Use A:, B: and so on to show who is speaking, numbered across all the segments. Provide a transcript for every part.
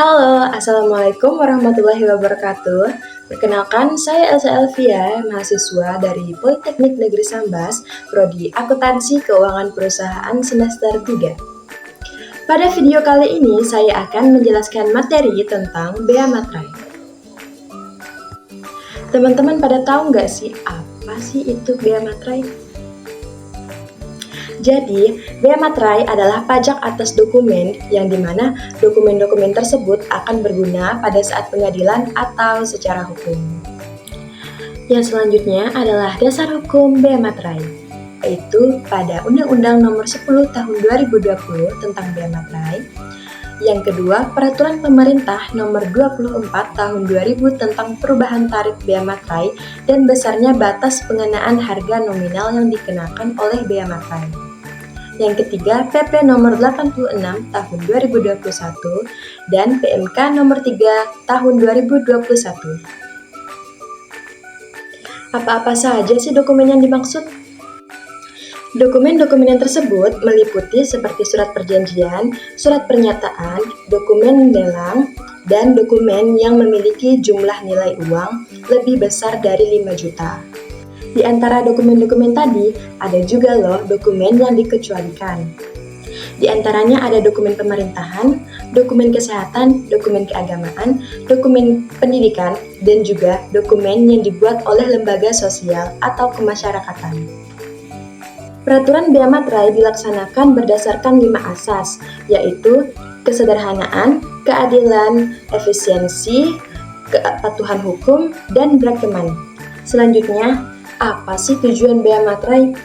A: Halo, Assalamualaikum warahmatullahi wabarakatuh. Perkenalkan, saya Elsa Elvia, mahasiswa dari Politeknik Negeri Sambas, Prodi Akuntansi Keuangan Perusahaan semester 3. Pada video kali ini, saya akan menjelaskan materi tentang Bea Materai. Teman-teman pada tahu nggak sih, apa sih itu Bea Materai? Jadi, bea materai adalah pajak atas dokumen yang dimana dokumen-dokumen tersebut akan berguna pada saat pengadilan atau secara hukum. Yang selanjutnya adalah dasar hukum bea materai, yaitu pada Undang-Undang Nomor 10 Tahun 2020 tentang bea materai. Yang kedua, Peraturan Pemerintah Nomor 24 Tahun 2000 tentang perubahan tarif bea materai dan besarnya batas pengenaan harga nominal yang dikenakan oleh bea materai. Yang ketiga, PP nomor 86 tahun 2021 dan PMK nomor 3 tahun 2021. Apa-apa saja sih dokumen yang dimaksud? Dokumen-dokumen yang tersebut meliputi seperti surat perjanjian, surat pernyataan, dokumen lelang, dan dokumen yang memiliki jumlah nilai uang lebih besar dari 5 juta. Di antara dokumen-dokumen tadi, ada juga loh dokumen yang dikecualikan. Di antaranya ada dokumen pemerintahan, dokumen kesehatan, dokumen keagamaan, dokumen pendidikan, dan juga dokumen yang dibuat oleh lembaga sosial atau kemasyarakatan. Peraturan bea materai dilaksanakan berdasarkan 5 asas, yaitu kesederhanaan, keadilan, efisiensi, kepatuhan hukum, dan berkeman. Selanjutnya, apa sih tujuan bea materai?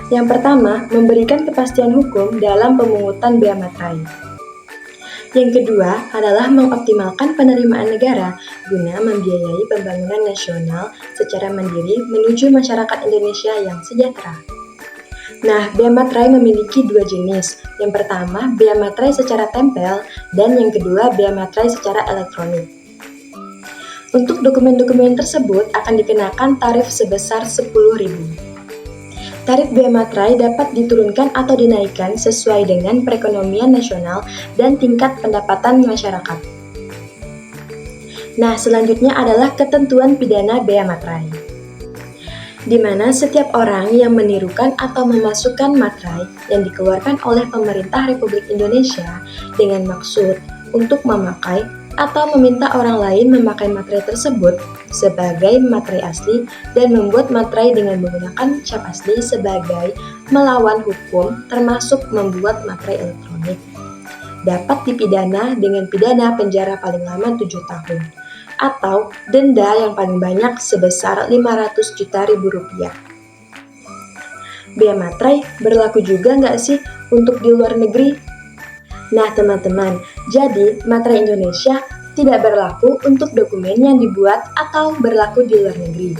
A: Yang pertama, memberikan kepastian hukum dalam pemungutan bea materai. Yang kedua adalah mengoptimalkan penerimaan negara guna membiayai pembangunan nasional secara mandiri menuju masyarakat Indonesia yang sejahtera. Nah, bea materai memiliki 2 jenis. Yang pertama, bea materai secara tempel, dan yang kedua, bea materai secara elektronik. Untuk dokumen-dokumen tersebut akan dikenakan tarif sebesar Rp10.000. Tarif bea materai dapat diturunkan atau dinaikkan sesuai dengan perekonomian nasional dan tingkat pendapatan masyarakat. Nah, selanjutnya adalah ketentuan pidana bea materai, di mana setiap orang yang menirukan atau memasukkan materai yang dikeluarkan oleh pemerintah Republik Indonesia dengan maksud untuk memakai atau meminta orang lain memakai materai tersebut sebagai materai asli dan membuat materai dengan menggunakan cap asli sebagai melawan hukum termasuk membuat materai elektronik, dapat dipidana dengan pidana penjara paling lama 7 tahun atau denda yang paling banyak sebesar Rp500 juta. Bea materai berlaku juga nggak sih untuk di luar negeri? Nah teman-teman, jadi materai Indonesia tidak berlaku untuk dokumen yang dibuat atau berlaku di luar negeri.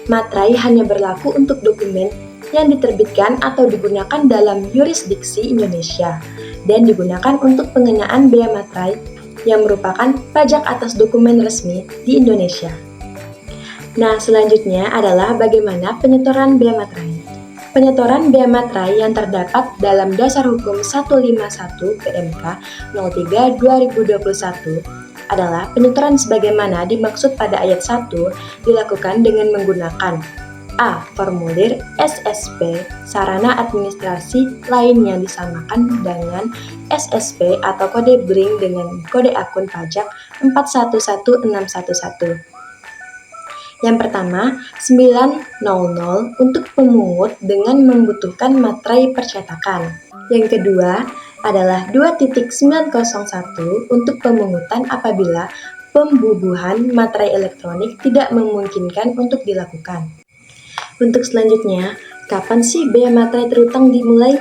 A: Materai hanya berlaku untuk dokumen yang diterbitkan atau digunakan dalam yurisdiksi Indonesia dan digunakan untuk pengenaan bea materai yang merupakan pajak atas dokumen resmi di Indonesia. Nah, selanjutnya adalah bagaimana penyetoran bea materai. Penyetoran bea materai yang terdapat dalam Dasar Hukum 151 PMK 03 2021 adalah penyetoran sebagaimana dimaksud pada ayat 1 dilakukan dengan menggunakan A. Formulir SSP, sarana administrasi lain yang disamakan dengan SSP atau kode BRING dengan kode akun pajak 411611. Yang pertama, 900 untuk pemungut dengan membutuhkan materai percetakan. Yang kedua adalah 2.901 untuk pemungutan apabila pembubuhan materai elektronik tidak memungkinkan untuk dilakukan. Untuk selanjutnya, kapan sih bea materai terutang dimulai?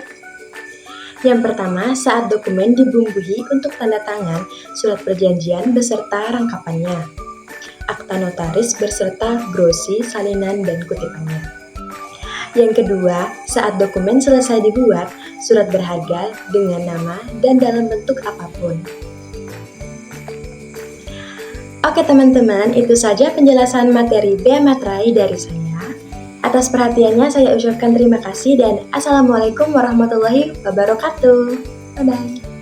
A: Yang pertama, saat dokumen dibumbui untuk tanda tangan surat perjanjian beserta rangkapannya, akta notaris berserta grosi, salinan, dan kutipannya. Yang kedua, saat dokumen selesai dibuat, surat berharga dengan nama dan dalam bentuk apapun. Oke teman-teman, itu saja penjelasan materi bea materai dari saya. Atas perhatiannya saya ucapkan terima kasih dan Assalamualaikum warahmatullahi wabarakatuh. Bye-bye.